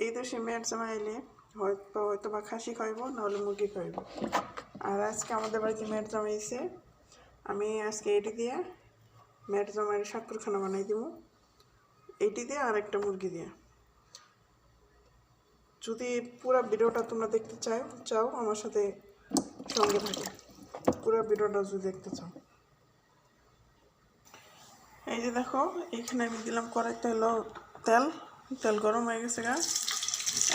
এই দেশে মেয়ের জামাই এলে হয়তো বা খাসি খাইব, নাহলে মুরগি খাইব। আর আজকে আমাদের বাড়িতে মেয়ের জামাই এসে, আমি আজকে এটি দিয়ে মেয়ের জামাইয়ের শাকরখানা বানাই দিব, এইটি দিয়ে আর একটা মুরগি দিয়ে। যদি পুরো ভিডিওটা তোমরা দেখতে চাও আমার সাথে সঙ্গে থাকো, পুরো ভিডিওটা যদি দেখতে চাও। এই যে দেখো, এখানে আমি দিলাম কড়াইতে হলো তেল গরম হয়ে গেছে গা।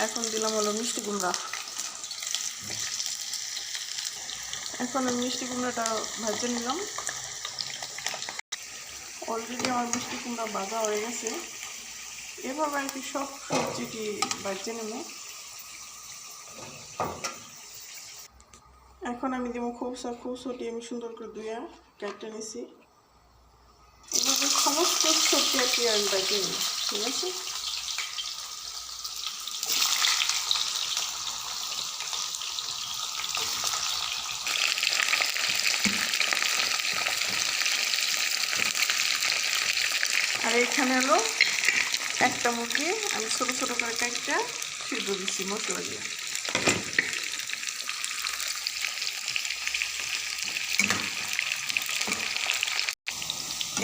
এখন দিলাম হলো মিষ্টি কুমড়া। এখন আমি মিষ্টি কুমড়াটা ভাজে নিলাম। অলরেডি আমার মিষ্টি কুমড়া ভাজা হয়ে গেছে। এভাবে আর কি সব সবজিটি ভাজে নেব। এখন আমি দিব খুবসটি আমি সুন্দর করে ধুয়ে কেটে নিছি। এভাবে সমস্ত সবজি আর কি আমি ভাজে নিই, ঠিক আছে। আর এখানে হলো একটা মুরগি আমি ছোটো ছোটো করে কাটটা সিদ্ধ দিচ্ছি মশলা দিয়ে।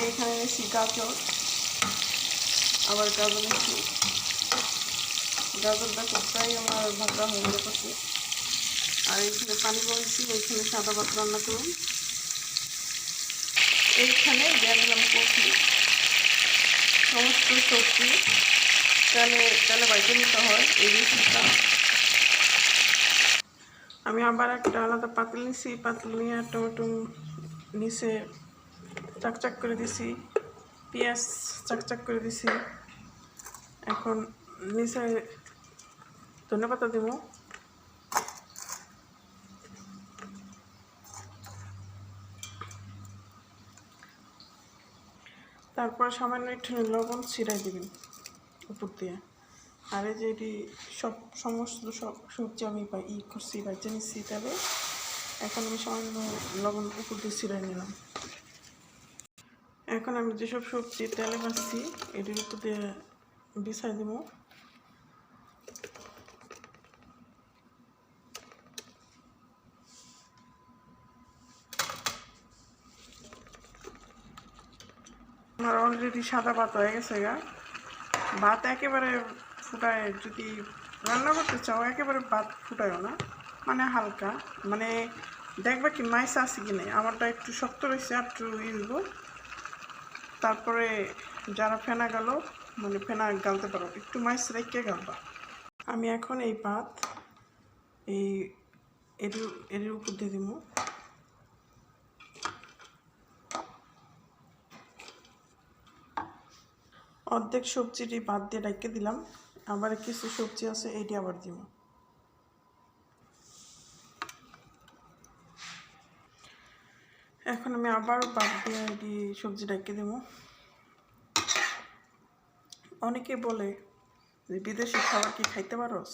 এইখানে নিচ্ছি গাজর, আবার গাজর নিচ্ছি। গাজরটা প্রায় আমার ভাজা হয়ে গেছে। আর এইখানে পানি বলছি, ওইখানে সাদা ভাত রান্না করুন। এইখানে দিয়ে দিলাম কপি। সমস্ত সবজি তেলে বাইতে নিতে হয় এই রেসিপিটা। আমি আবার একটা আলাদা পাতিল নিছি, পাতিল নিয়ে টমেটো নিচে চাকচাক করে দিছি, পেঁয়াজ চাকচাক করে দিছি। এখন নিচে ধনেপাতা দেব। তারপর সামান্য একটু লবণ ছিটাই দিবেন উপর দিয়ে। আর এই যে এটি সমস্ত সবজি আমি করছি, ভাজে নিচ্ছি তেলে। এখন আমি সামান্য লবণ উপর দিয়ে ছিটাই নিলাম। এখন আমি যেসব সবজি তেলে ভাজছি এটির উপর দিয়ে বিছাই দেব। আমার অলরেডি সাদা ভাত হয়ে গেছে গা। ভাত একেবারে ফুটায়, যদি রান্না করতে চাও একেবারে ভাত ফুটায়ও না, মানে হালকা, মানে দেখবা কি মাইস আছে কি নেই। আমারটা একটু শক্ত রয়েছে, একটু ইউব। তারপরে যারা ফেনা গেল, মানে ফেনা গালতে পারো, একটু মাইস রেখে গালবা। আমি এখন এই ভাত এর উপর দিয়ে দিব। অর্ধেক সবজিটি ভাত দিয়ে রেখে দিলাম, আবার কিছু সবজি আছে এইটি আবার দিব। এখন আমি আবার ভাত দিয়ে এটি সবজি রেখে দেব। অনেকে বলে যে বিদেশি খাবার কি খাইতে পারোস?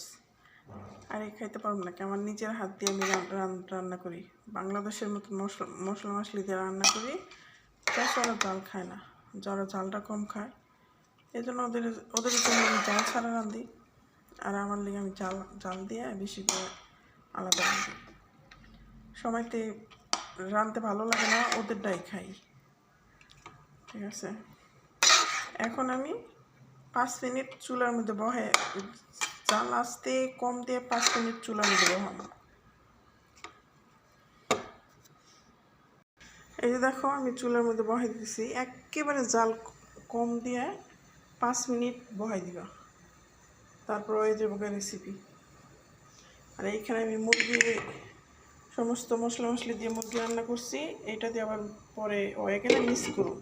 আর এই খাইতে পারবো নাকি? আমার নিজের হাত দিয়ে আমি রান্না করি, বাংলাদেশের মতো মশলা মশলি দিয়ে রান্না করি। ওরা জাল খায় না, যারা জালটা কম খায়, এই জন্য ওদের জন্য আমি জাল ছাড়া রাঁধি। আর আমার লিগে আমি জাল দিয়ে বেশি করে আলাদা রাঁধি। সময়তে রাঁধতে ভালো লাগে না, ওদেরটাই খাই, ঠিক আছে। এখন আমি 5 মিনিট চুলার মধ্যে বহে, জাল আসতে কম দিয়ে 5 মিনিট চুলার মধ্যে বহাবো। এই যে দেখো, আমি চুলার মধ্যে বহাই দিয়েছি। একেবারে জাল কম দিয়ে 5 মিনিট বহাই দিবা। তারপর এই যে বোকা রেসিপি। আর এইখানে আমি সমস্ত মশলা মশলি দিয়ে মুরগি রান্না করছি। এটা দিয়ে আবার পরে এখানে মিক্স করুন।